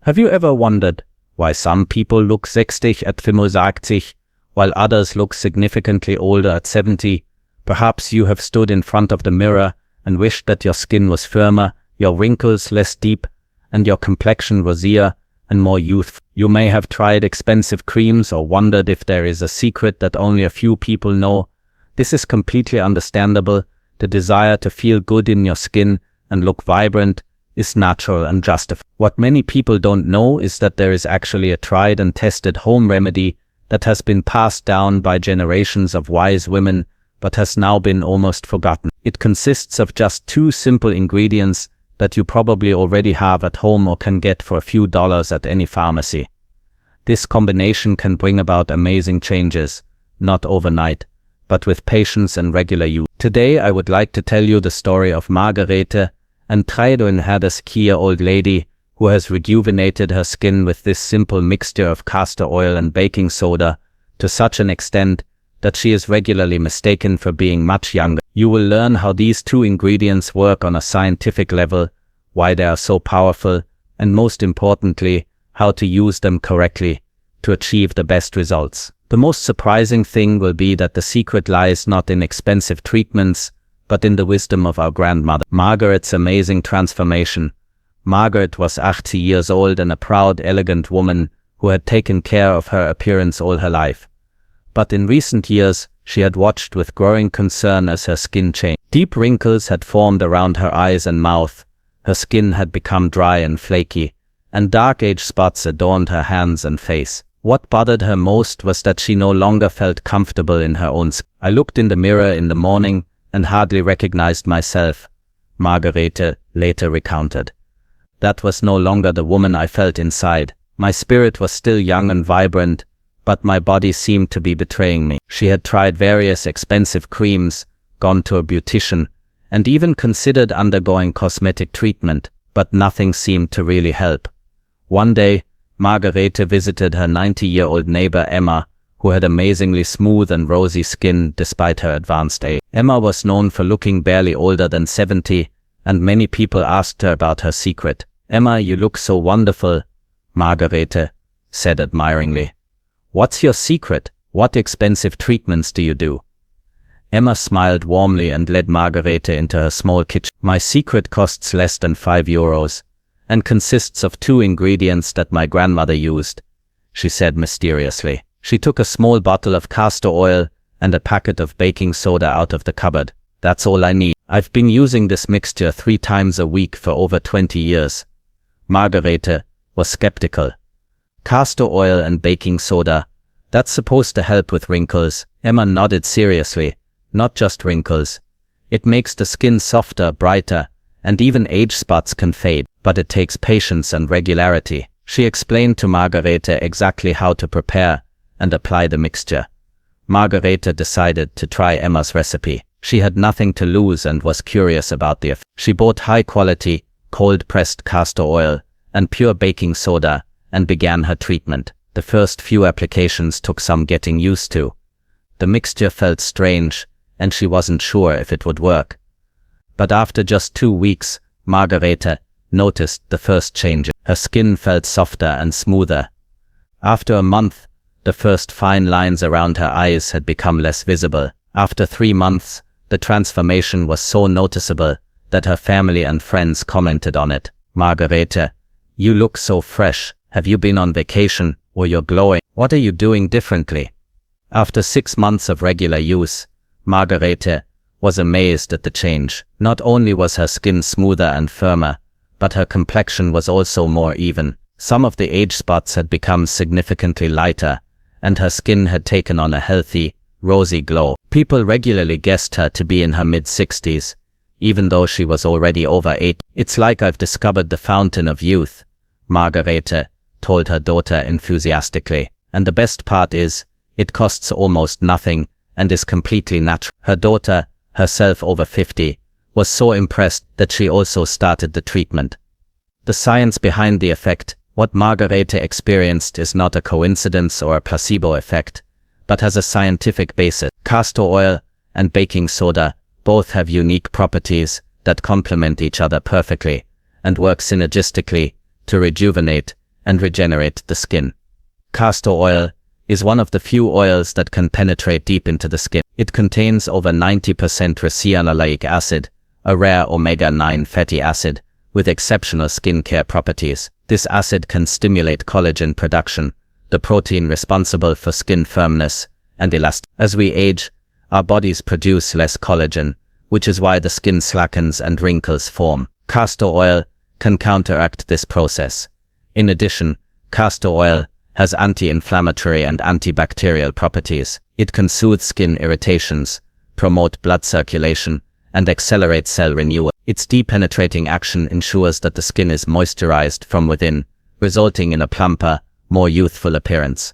Have you ever wondered why some people look 60 at 65, while others look significantly older at 70? Perhaps you have stood in front of the mirror and wished that your skin was firmer, your wrinkles less deep, and your complexion rosier and more youthful. You may have tried expensive creams or wondered if there is a secret that only a few people know. This is completely understandable. The desire to feel good in your skin and look vibrant is natural and justified. What many people don't know is that there is actually a tried and tested home remedy that has been passed down by generations of wise women but has now been almost forgotten. It consists of just 2 simple ingredients that you probably already have at home or can get for a few dollars at any pharmacy. This combination can bring about amazing changes, not overnight, but with patience and regular use. Today I would like to tell you the story of Margarete, an 33-year-old lady who has rejuvenated her skin with this simple mixture of castor oil and baking soda to such an extent that she is regularly mistaken for being much younger. You will learn how these 2 ingredients work on a scientific level, why they are so powerful, and most importantly, how to use them correctly to achieve the best results. The most surprising thing will be that the secret lies not in expensive treatments, but in the wisdom of our grandmother. Margaret's amazing transformation. Margaret was 80 years old and a proud, elegant woman who had taken care of her appearance all her life. But in recent years, she had watched with growing concern as her skin changed. Deep wrinkles had formed around her eyes and mouth, her skin had become dry and flaky, and dark age spots adorned her hands and face. What bothered her most was that she no longer felt comfortable in her own skin. I looked in the mirror in the morning and hardly recognized myself, Margarete later recounted. That was no longer the woman I felt inside. My spirit was still young and vibrant, but my body seemed to be betraying me. She had tried various expensive creams, gone to a beautician, and even considered undergoing cosmetic treatment, but nothing seemed to really help. One day, Margarete visited her 90-year-old neighbor Emma, who had amazingly smooth and rosy skin despite her advanced age. Emma was known for looking barely older than 70, and many people asked her about her secret. "Emma, you look so wonderful," Margarete said admiringly. "What's your secret? What expensive treatments do you do?" Emma smiled warmly and led Margarete into her small kitchen. "My secret costs less than €5 and consists of 2 ingredients that my grandmother used," she said mysteriously. She took a small bottle of castor oil and a packet of baking soda out of the cupboard. "That's all I need. I've been using this mixture 3 times a week for over 20 years. Margarete was skeptical. "Castor oil and baking soda, that's supposed to help with wrinkles?" Emma nodded seriously. "Not just wrinkles. It makes the skin softer, brighter, and even age spots can fade, but it takes patience and regularity." She explained to Margarete exactly how to prepare and apply the mixture. Margarete decided to try Emma's recipe. She had nothing to lose and was curious about the effect. She bought high-quality, cold-pressed castor oil and pure baking soda and began her treatment. The first few applications took some getting used to. The mixture felt strange, and she wasn't sure if it would work. But after just 2 weeks, Margarete noticed the first changes. Her skin felt softer and smoother. After a month, the first fine lines around her eyes had become less visible. After 3 months, the transformation was so noticeable that her family and friends commented on it. "Margarete, you look so fresh. Have you been on vacation, or you're glowing? What are you doing differently?" After 6 months of regular use, Margarete was amazed at the change. Not only was her skin smoother and firmer, but her complexion was also more even. Some of the age spots had become significantly lighter, and her skin had taken on a healthy, rosy glow. People regularly guessed her to be in her mid-60s, even though she was already over 8. "It's like I've discovered the fountain of youth," Margarete told her daughter enthusiastically. "And the best part is, it costs almost nothing and is completely natural." Her daughter, herself over 50, was so impressed that she also started the treatment. The science behind the effect, what Margarete experienced, is not a coincidence or a placebo effect, but has a scientific basis. Castor oil and baking soda both have unique properties that complement each other perfectly and work synergistically to rejuvenate and regenerate the skin. Castor oil is one of the few oils that can penetrate deep into the skin. It contains over 90% ricinoleic acid, a rare omega-9 fatty acid, with exceptional skincare properties. This acid can stimulate collagen production, the protein responsible for skin firmness and elasticity. As we age, our bodies produce less collagen, which is why the skin slackens and wrinkles form. Castor oil can counteract this process. In addition, castor oil has anti-inflammatory and antibacterial properties. It can soothe skin irritations, promote blood circulation, and accelerate cell renewal. Its deep-penetrating action ensures that the skin is moisturized from within, resulting in a plumper, more youthful appearance.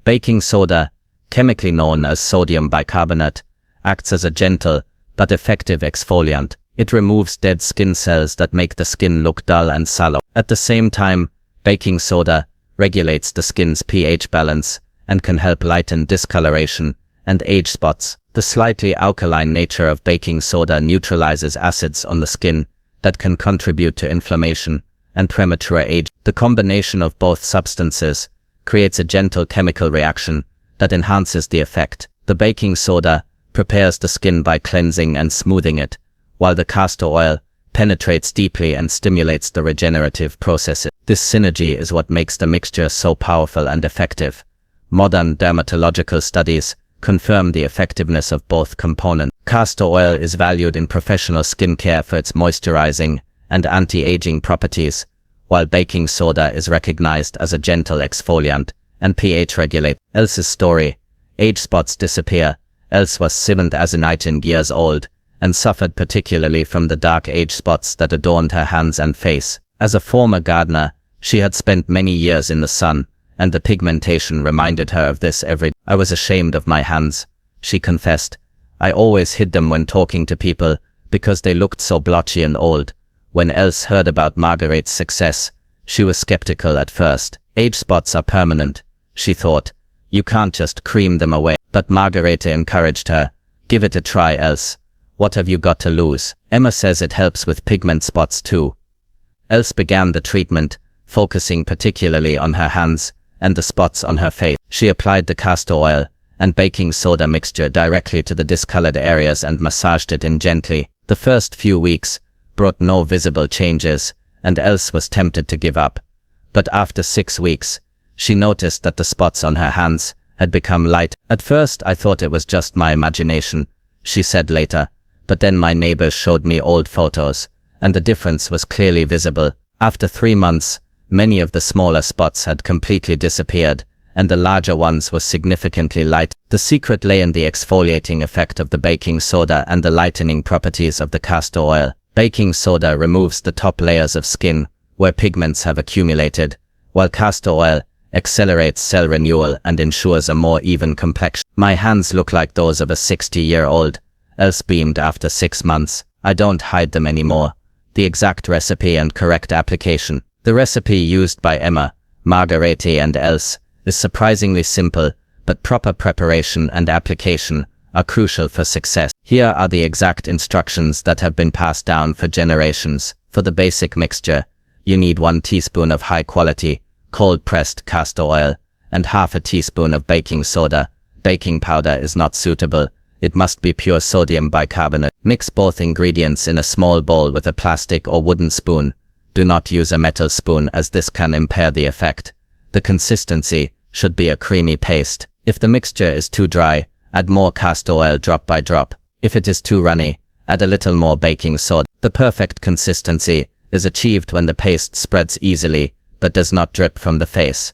Baking soda, chemically known as sodium bicarbonate, acts as a gentle but effective exfoliant. It removes dead skin cells that make the skin look dull and sallow. At the same time, baking soda regulates the skin's pH balance and can help lighten discoloration and age spots. The slightly alkaline nature of baking soda neutralizes acids on the skin that can contribute to inflammation and premature age. The combination of both substances creates a gentle chemical reaction that enhances the effect. The baking soda prepares the skin by cleansing and smoothing it, while the castor oil penetrates deeply and stimulates the regenerative processes. This synergy is what makes the mixture so powerful and effective. Modern dermatological studies confirm the effectiveness of both components. Castor oil is valued in professional skincare for its moisturizing and anti-aging properties, while baking soda is recognized as a gentle exfoliant and pH regulator. Else's story: age spots disappear. Else was 19 years old and suffered particularly from the dark age spots that adorned her hands and face. As a former gardener, she had spent many years in the sun, and the pigmentation reminded her of this every day. I was ashamed of my hands, she confessed. I always hid them when talking to people because they looked so blotchy and old. When Else heard about Margaret's success, she was skeptical at first. Age spots are permanent, she thought. You can't just cream them away. But Margarete encouraged her. Give it a try, Else. What have you got to lose? Emma says it helps with pigment spots too. Else began the treatment, focusing particularly on her hands and the spots on her face. She applied the castor oil and baking soda mixture directly to the discolored areas and massaged it in gently. The first few weeks brought no visible changes, and Else was tempted to give up. But after 6 weeks, she noticed that the spots on her hands had become light. At first I thought it was just my imagination, she said later, but then my neighbors showed me old photos, and the difference was clearly visible. After 3 months, many of the smaller spots had completely disappeared, and the larger ones were significantly light. The secret lay in the exfoliating effect of the baking soda and the lightening properties of the castor oil. Baking soda removes the top layers of skin, where pigments have accumulated, while castor oil accelerates cell renewal and ensures a more even complexion. My hands look like those of a 60-year-old, Else beamed after 6 months. I don't hide them anymore. The exact recipe and correct application. The recipe used by Emma, Margarete and Else is surprisingly simple, but proper preparation and application are crucial for success. Here are the exact instructions that have been passed down for generations. For the basic mixture, you need 1 teaspoon of high-quality, cold-pressed castor oil, and half a teaspoon of baking soda. Baking powder is not suitable. It must be pure sodium bicarbonate. Mix both ingredients in a small bowl with a plastic or wooden spoon. Do not use a metal spoon as this can impair the effect. The consistency should be a creamy paste. If the mixture is too dry, add more castor oil drop by drop. If it is too runny, add a little more baking soda. The perfect consistency is achieved when the paste spreads easily but does not drip from the face.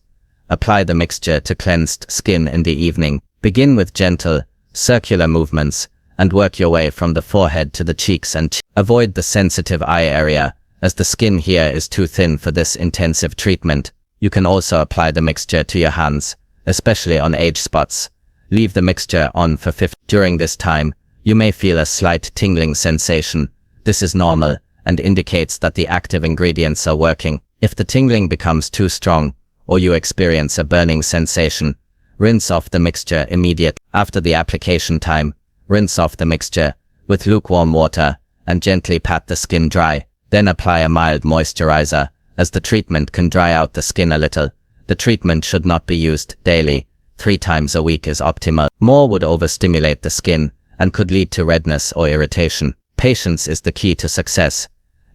Apply the mixture to cleansed skin in the evening. Begin with gentle, circular movements and work your way from the forehead to the cheeks and avoid the sensitive eye area, as the skin here is too thin for this intensive treatment. You can also apply the mixture to your hands, especially on age spots. Leave the mixture on for 15 minutes. During this time, you may feel a slight tingling sensation. This is normal and indicates that the active ingredients are working. If the tingling becomes too strong, or you experience a burning sensation, rinse off the mixture immediately. After the application time, rinse off the mixture with lukewarm water and gently pat the skin dry. Then apply a mild moisturizer as the treatment can dry out the skin a little. The treatment should not be used daily. 3 times a week is optimal. More would overstimulate the skin and could lead to redness or irritation. Patience is the key to success.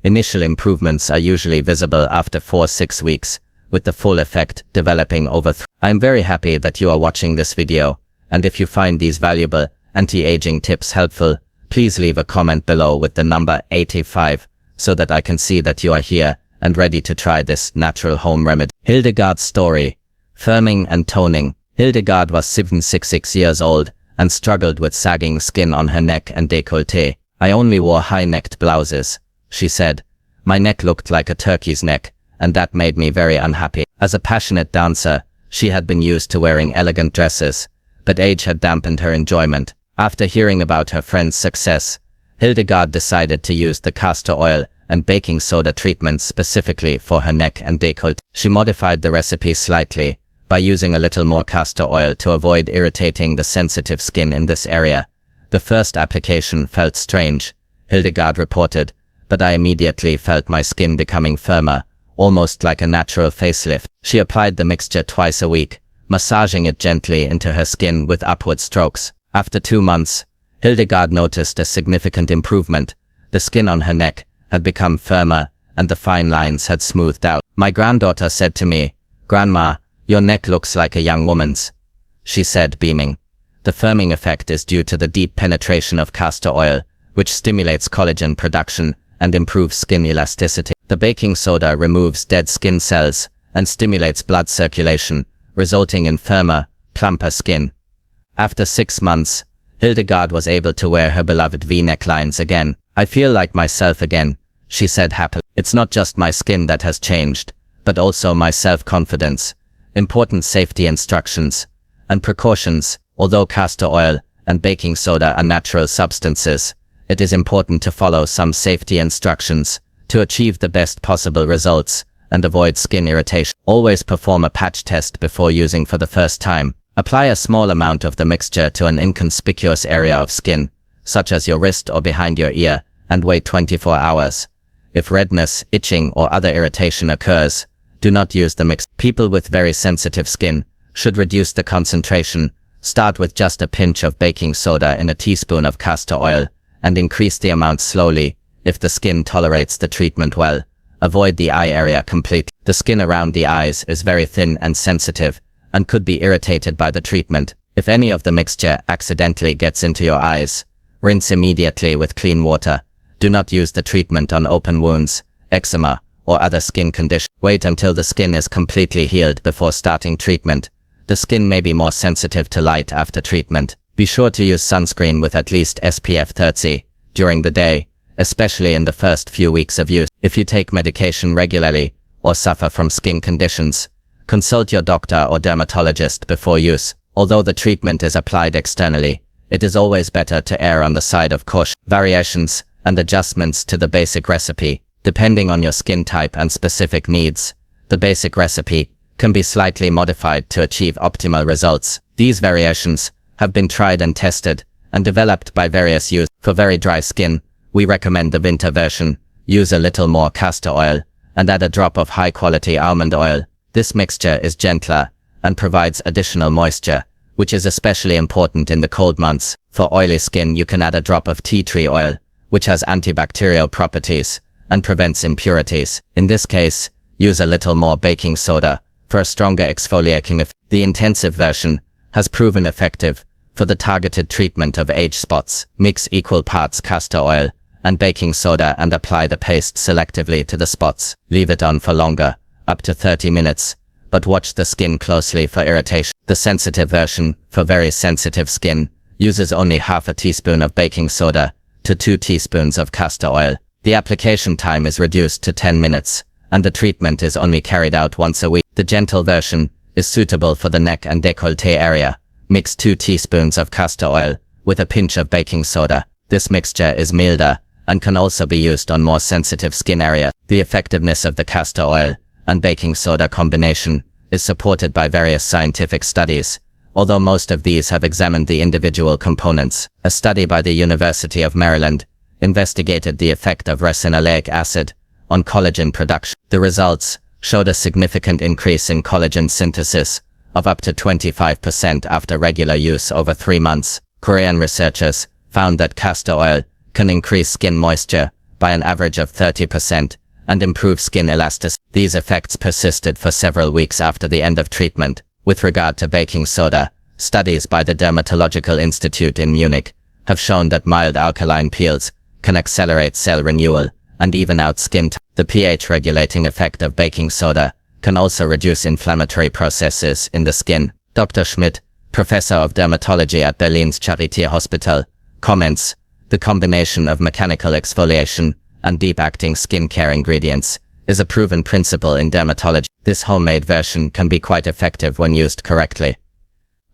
Initial improvements are usually visible after 4-6 weeks, with the full effect developing over I'm very happy that you are watching this video, and if you find these valuable anti-aging tips helpful, please leave a comment below with the number 85 so that I can see that you are here and ready to try this natural home remedy. Hildegard's story. Firming and toning. Hildegard was 76 years old and struggled with sagging skin on her neck and décolleté. I only wore high-necked blouses, she said. My neck looked like a turkey's neck, and that made me very unhappy. As a passionate dancer, she had been used to wearing elegant dresses, but age had dampened her enjoyment. After hearing about her friend's success, Hildegard decided to use the castor oil and baking soda treatments specifically for her neck and décolleté. She modified the recipe slightly by using a little more castor oil to avoid irritating the sensitive skin in this area. The first application felt strange, Hildegard reported, but I immediately felt my skin becoming firmer, almost like a natural facelift. She applied the mixture twice a week, massaging it gently into her skin with upward strokes. After 2 months, Hildegard noticed a significant improvement. The skin on her neck had become firmer, and the fine lines had smoothed out. My granddaughter said to me, "Grandma, your neck looks like a young woman's," she said, beaming. The firming effect is due to the deep penetration of castor oil, which stimulates collagen production and improves skin elasticity. The baking soda removes dead skin cells and stimulates blood circulation, resulting in firmer, plumper skin. After 6 months, Hildegard was able to wear her beloved V-neck lines again. "I feel like myself again," she said happily. "It's not just my skin that has changed, but also my self-confidence." Important safety instructions and precautions. Although castor oil and baking soda are natural substances, it is important to follow some safety instructions to achieve the best possible results and avoid skin irritation. Always perform a patch test before using for the first time. Apply a small amount of the mixture to an inconspicuous area of skin, such as your wrist or behind your ear, and wait 24 hours. If redness, itching, or other irritation occurs, do not use the mix. People with very sensitive skin should reduce the concentration. Start with just a pinch of baking soda in a teaspoon of castor oil, and increase the amount slowly if the skin tolerates the treatment well. Avoid the eye area completely. The skin around the eyes is very thin and sensitive, and could be irritated by the treatment. If any of the mixture accidentally gets into your eyes, rinse immediately with clean water. Do not use the treatment on open wounds, eczema, or other skin conditions. Wait until the skin is completely healed before starting treatment. The skin may be more sensitive to light after treatment. Be sure to use sunscreen with at least SPF 30 during the day, especially in the first few weeks of use. If you take medication regularly or suffer from skin conditions, consult your doctor or dermatologist before use. Although the treatment is applied externally, it is always better to err on the side of caution. Variations and adjustments to the basic recipe. Depending on your skin type and specific needs, the basic recipe can be slightly modified to achieve optimal results. These variations have been tried and tested and developed by various users. For very dry skin, we recommend the winter version. Use a little more castor oil and add a drop of high-quality almond oil. This mixture is gentler and provides additional moisture, which is especially important in the cold months. For oily skin, you can add a drop of tea tree oil, which has antibacterial properties and prevents impurities. In this case, use a little more baking soda for a stronger exfoliating effect. The intensive version has proven effective for the targeted treatment of age spots. Mix equal parts castor oil and baking soda and apply the paste selectively to the spots. Leave it on for longer, up to 30 minutes, but watch the skin closely for irritation. The sensitive version, for very sensitive skin, uses only half a teaspoon of baking soda to 2 teaspoons of castor oil. The application time is reduced to 10 minutes, and the treatment is only carried out once a week. The gentle version is suitable for the neck and décolleté area. Mix 2 teaspoons of castor oil with a pinch of baking soda. This mixture is milder and can also be used on more sensitive skin areas. The effectiveness of the castor oil and baking soda combination is supported by various scientific studies, although most of these have examined the individual components. A study by the University of Maryland investigated the effect of ricinoleic acid on collagen production. The results showed a significant increase in collagen synthesis of up to 25% after regular use over 3 months. Korean researchers found that castor oil can increase skin moisture by an average of 30% and improve skin elasticity. These effects persisted for several weeks after the end of treatment. With regard to baking soda, studies by the Dermatological Institute in Munich have shown that mild alkaline peels can accelerate cell renewal and even out skin type. The pH-regulating effect of baking soda can also reduce inflammatory processes in the skin. Dr. Schmidt, professor of dermatology at Berlin's Charité Hospital, comments, the combination of mechanical exfoliation and deep-acting skincare ingredients is a proven principle in dermatology. This homemade version can be quite effective when used correctly.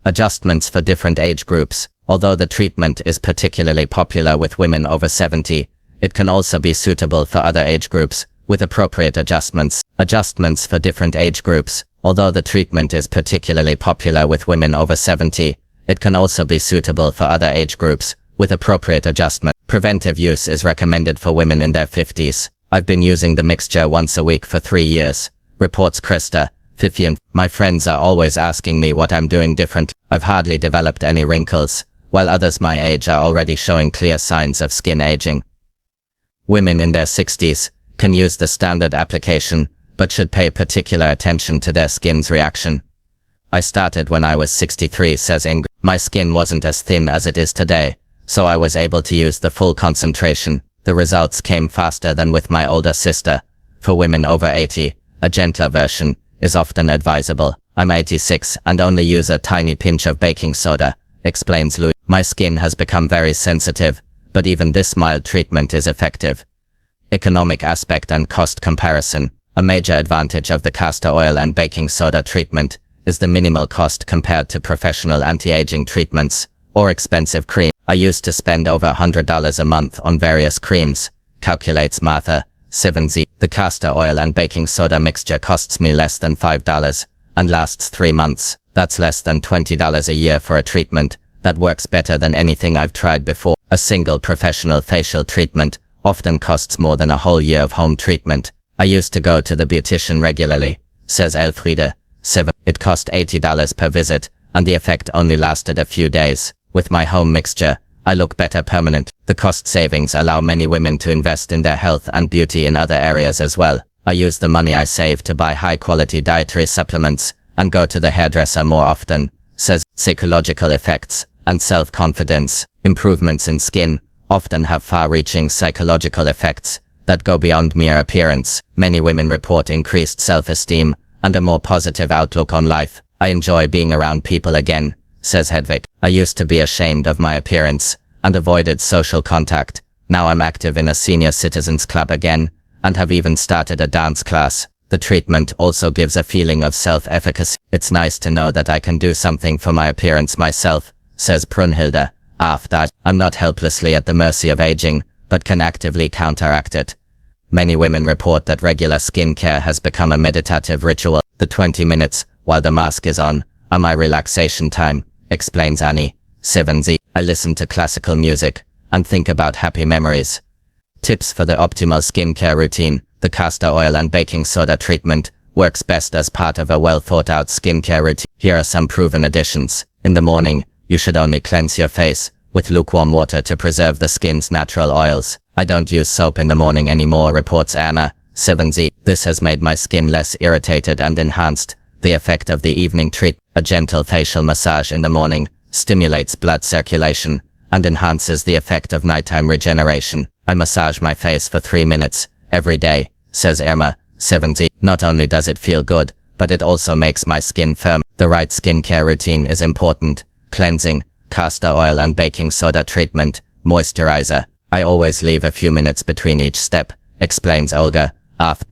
Adjustments for different age groups. Although the treatment is particularly popular with women over 70, it can also be suitable for other age groups, with appropriate adjustments. Adjustments for different age groups. Although the treatment is particularly popular with women over 70, it can also be suitable for other age groups, with appropriate adjustment. Preventive use is recommended for women in their 50s. I've been using the mixture once a week for 3 years, reports Castor, 50. My friends are always asking me what I'm doing different. I've hardly developed any wrinkles, while others my age are already showing clear signs of skin aging. Women in their 60s can use the standard application, but should pay particular attention to their skin's reaction. I started when I was 63, says Ingrid. My skin wasn't as thin as it is today, so I was able to use the full concentration. The results came faster than with my older sister. For women over 80, a gentler version is often advisable. I'm 86 and only use a tiny pinch of baking soda, explains Louis. My skin has become very sensitive, but even this mild treatment is effective. Economic aspect and cost comparison. A major advantage of the castor oil and baking soda treatment is the minimal cost compared to professional anti-aging treatments or expensive cream. I used to spend over $100 a month on various creams, calculates Martha, 7Z. The castor oil and baking soda mixture costs me less than $5 and lasts 3 months. That's less than $20 a year for a treatment that works better than anything I've tried before. A single professional facial treatment often costs more than a whole year of home treatment. I used to go to the beautician regularly, says Elfriede, 7. It cost $80 per visit, and the effect only lasted a few days. With my home mixture, I look better permanent. The cost savings allow many women to invest in their health and beauty in other areas as well. I use the money I save to buy high-quality dietary supplements and go to the hairdresser more often, says. Psychological effects and self-confidence. Improvements in skin often have far-reaching psychological effects that go beyond mere appearance. Many women report increased self-esteem and a more positive outlook on life. I enjoy being around people again, says Hedvig. I used to be ashamed of my appearance and avoided social contact. Now I'm active in a senior citizens club again and have even started a dance class. The treatment also gives a feeling of self-efficacy. It's nice to know that I can do something for my appearance myself, says Brunhilde. After, I'm not helplessly at the mercy of aging, but can actively counteract it. Many women report that regular skincare has become a meditative ritual. The 20 minutes, while the mask is on, are my relaxation time, explains Annie, 7Z. I listen to classical music and think about happy memories. Tips for the optimal skincare routine. The castor oil and baking soda treatment works best as part of a well-thought-out skincare routine. Here are some proven additions. In the morning, you should only cleanse your face with lukewarm water to preserve the skin's natural oils. I don't use soap in the morning anymore, reports Anna, 7Z. This has made my skin less irritated and enhanced the effect of the evening treat. A gentle facial massage in the morning stimulates blood circulation and enhances the effect of nighttime regeneration. I massage my face for 3 minutes every day, says Irma, 7Z. Not only does it feel good, but it also makes my skin firm. The right skincare routine is important. Cleansing, castor oil and baking soda treatment, moisturizer. I always leave a few minutes between each step, explains Olga.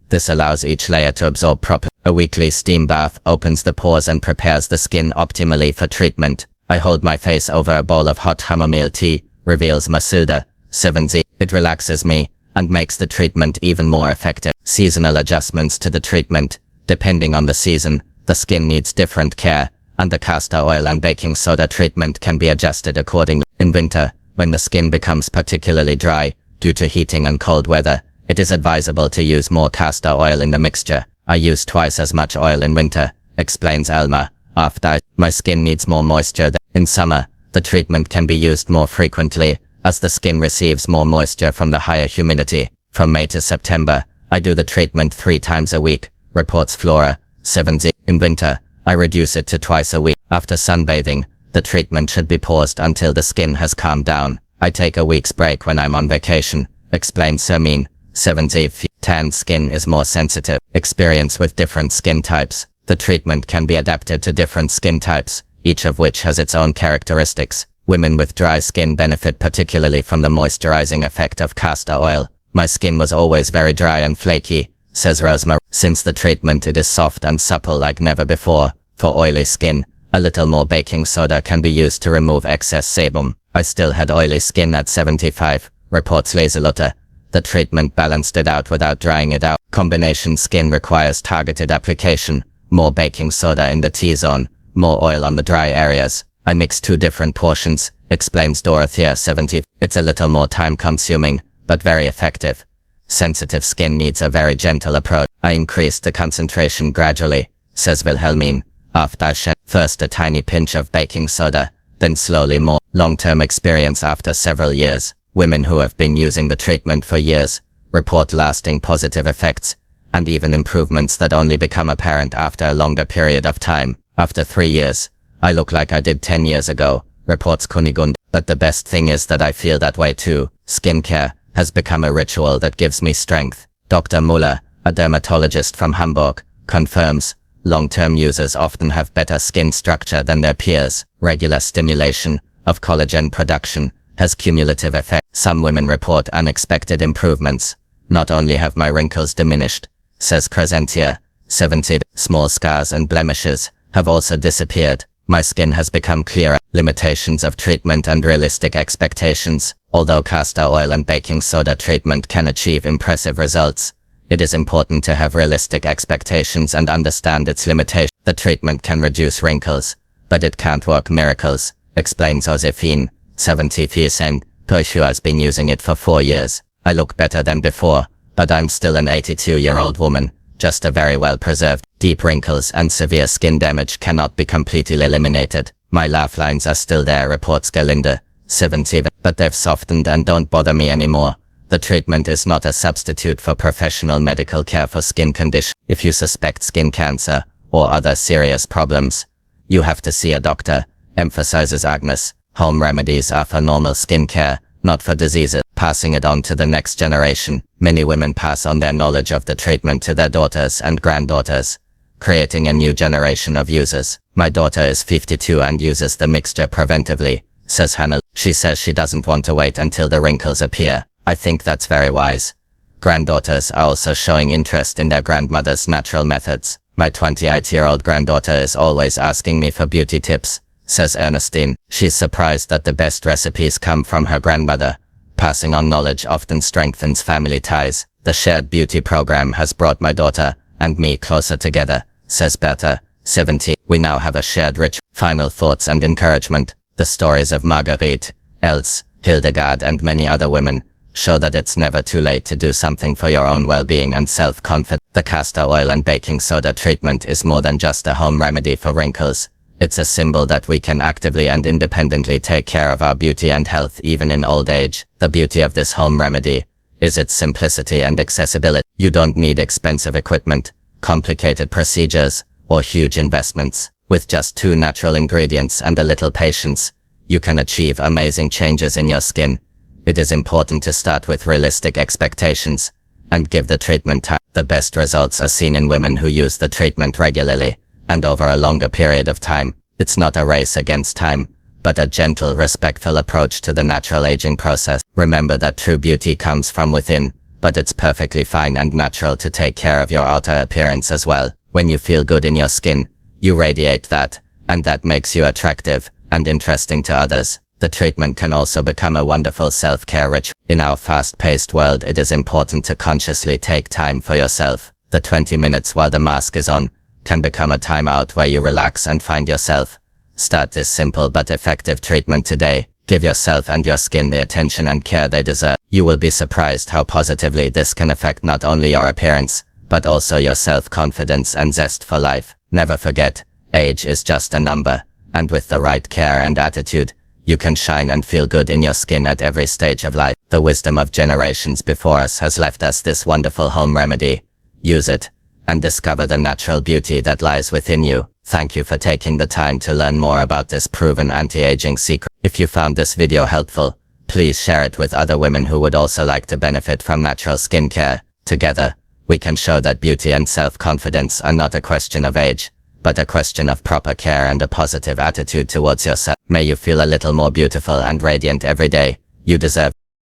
This allows each layer to absorb properly. A weekly steam bath opens the pores and prepares the skin optimally for treatment. I hold my face over a bowl of hot chamomile tea, reveals Masilda, 7Z. It relaxes me and makes the treatment even more effective. Seasonal adjustments to the treatment. Depending on the season, the skin needs different care, and the castor oil and baking soda treatment can be adjusted accordingly. In winter, when the skin becomes particularly dry, due to heating and cold weather, It is advisable to use more castor oil in the mixture. I use twice as much oil in winter, explains Alma. After my skin needs more moisture than in summer, the treatment can be used more frequently, as the skin receives more moisture from the higher humidity. From May to September, I do the treatment 3 times a week, reports Flora, 70. In winter, I reduce it to twice a week. After sunbathing, the treatment should be paused until the skin has calmed down. I take a week's break when I'm on vacation, explains Sermine, 70. Tan skin is more sensitive. Experience with different skin types. The treatment can be adapted to different skin types, each of which has its own characteristics. Women with dry skin benefit particularly from the moisturizing effect of castor oil. My skin was always very dry and flaky, says Rosma. Since the treatment it is soft and supple like never before. For oily skin, a little more baking soda can be used to remove excess sebum. I still had oily skin at 75, reports Laserlotte. The treatment balanced it out without drying it out. Combination skin requires targeted application, more baking soda in the T-zone, more oil on the dry areas. I mix 2 different portions, explains Dorothea, 70. It's a little more time consuming, but very effective. Sensitive skin needs a very gentle approach. I increased the concentration gradually, says Wilhelmine. After I shed first a tiny pinch of baking soda, then slowly more. Long-term experience after several years. Women who have been using the treatment for years report lasting positive effects, and even improvements that only become apparent after a longer period of time. After 3 years, I look like I did 10 years ago, reports Kunigund. But the best thing is that I feel that way too. Skincare has become a ritual that gives me strength. Dr. Muller, a dermatologist from Hamburg, confirms, long-term users often have better skin structure than their peers. Regular stimulation of collagen production has cumulative effect. Some women report unexpected improvements. Not only have my wrinkles diminished, says Crescentia, 70, small scars and blemishes have also disappeared. My skin has become clearer. Limitations of treatment and realistic expectations. Although castor oil and baking soda treatment can achieve impressive results, it is important to have realistic expectations and understand its limitations. The treatment can reduce wrinkles, but it can't work miracles, explains Josephine, 70, saying, Toishu has been using it for 4 years. I look better than before, but I'm still an 82-year-old woman, just a very well-preserved. Deep wrinkles and severe skin damage cannot be completely eliminated. My laugh lines are still there, reports Galinda, 70, but they've softened and don't bother me anymore. The treatment is not a substitute for professional medical care for skin conditions. If you suspect skin cancer or other serious problems, you have to see a doctor, emphasizes Agnes. Home remedies are for normal skin care, not for diseases. Passing it on to the next generation. Many women pass on their knowledge of the treatment to their daughters and granddaughters, creating a new generation of users. My daughter is 52 and uses the mixture preventively, says Hannah. She says she doesn't want to wait until the wrinkles appear. I think that's very wise. Granddaughters are also showing interest in their grandmother's natural methods. My 28-year-old granddaughter is always asking me for beauty tips, says Ernestine. She's surprised that the best recipes come from her grandmother. Passing on knowledge often strengthens family ties. The shared beauty program has brought my daughter and me closer together, says Berta, 70. We now have a shared rich. Final thoughts and encouragement. The stories of Marguerite, Else, Hildegard and many other women show that it's never too late to do something for your own well-being and self-confidence. The castor oil and baking soda treatment is more than just a home remedy for wrinkles. It's a symbol that we can actively and independently take care of our beauty and health even in old age. The beauty of this home remedy is its simplicity and accessibility. You don't need expensive equipment, complicated procedures, or huge investments. With just 2 natural ingredients and a little patience, you can achieve amazing changes in your skin. It is important to start with realistic expectations and give the treatment time. The best results are seen in women who use the treatment regularly and over a longer period of time. It's not a race against time, but a gentle, respectful approach to the natural aging process. Remember that true beauty comes from within, but it's perfectly fine and natural to take care of your outer appearance as well. When you feel good in your skin, you radiate that, and that makes you attractive and interesting to others. The treatment can also become a wonderful self-care ritual. In our fast-paced world, it is important to consciously take time for yourself. The 20 minutes while the mask is on can become a time out where you relax and find yourself. Start this simple but effective treatment today. Give yourself and your skin the attention and care they deserve. You will be surprised how positively this can affect not only your appearance, but also your self-confidence and zest for life. Never forget, age is just a number, and with the right care and attitude, you can shine and feel good in your skin at every stage of life. The wisdom of generations before us has left us this wonderful home remedy. Use it, and discover the natural beauty that lies within you. Thank you for taking the time to learn more about this proven anti-aging secret. If you found this video helpful, please share it with other women who would also like to benefit from natural skincare. Together, we can show that beauty and self-confidence are not a question of age, but a question of proper care and a positive attitude towards yourself. May you feel a little more beautiful and radiant every day. You deserve